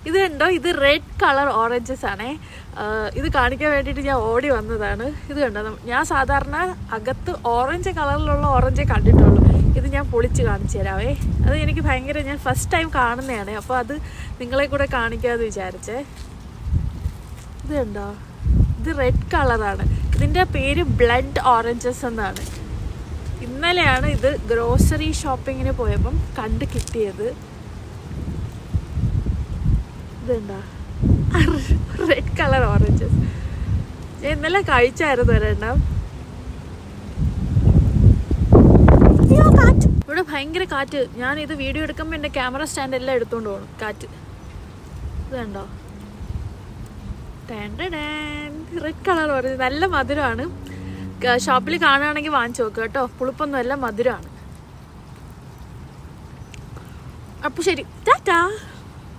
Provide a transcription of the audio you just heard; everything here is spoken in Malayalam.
ഇത് കണ്ടോ, ഇത് റെഡ് കളർ ഓറഞ്ചസ് ആണേ. ഇത് കാണിക്കാൻ വേണ്ടിയിട്ട് ഞാൻ ഓടി വന്നതാണ്. ഇത് കണ്ടോ, ഞാൻ സാധാരണ അകത്ത് ഓറഞ്ച് കളറിലുള്ള ഓറഞ്ചേ കണ്ടിട്ടുള്ളൂ. ഇത് ഞാൻ പൊളിച്ച് കാണിച്ചു തരാവേ. അത് എനിക്ക് ഭയങ്കര, ഞാൻ ഫസ്റ്റ് ടൈം കാണുന്നതാണ്. അപ്പോൾ അത് നിങ്ങളെ കൂടെ കാണിക്കാമെന്ന് വിചാരിച്ചേ. ഇത് കണ്ടോ, ഇത് റെഡ് കളറാണ്. ഇതിൻ്റെ പേര് ബ്ലഡ് ഓറഞ്ചസ് എന്നാണ്. ഇന്നലെയാണ് ഇത് ഗ്രോസറി ഷോപ്പിങ്ങിന് പോയപ്പം കണ്ട് കിട്ടിയത്. ഇതുണ്ടോ, റെഡ് കളർ ഓറഞ്ചസ്. ഞാൻ ഇന്നലെ കഴിച്ചായിരുന്നു ഒരെണ്ണം. കാറ്റ്, ഇവിടെ ഭയങ്കര കാറ്റ്. ഞാൻ ഇത് വീഡിയോ എടുക്കുമ്പോൾ എൻ്റെ ക്യാമറ സ്റ്റാൻഡ് എല്ലാം എടുത്തുകൊണ്ട് പോകണം. കാറ്റ് ഇത് കണ്ടോ, റെഡ് കളർ ഓറഞ്ച്. നല്ല മധുരമാണ്. ഷോപ്പിൽ കാണുകയാണെങ്കിൽ വാങ്ങിച്ചു നോക്കുക കേട്ടോ. പുളിപ്പൊന്നും അല്ല, മധുരമാണ്. അപ്പോൾ ശരി, ടാറ്റാ.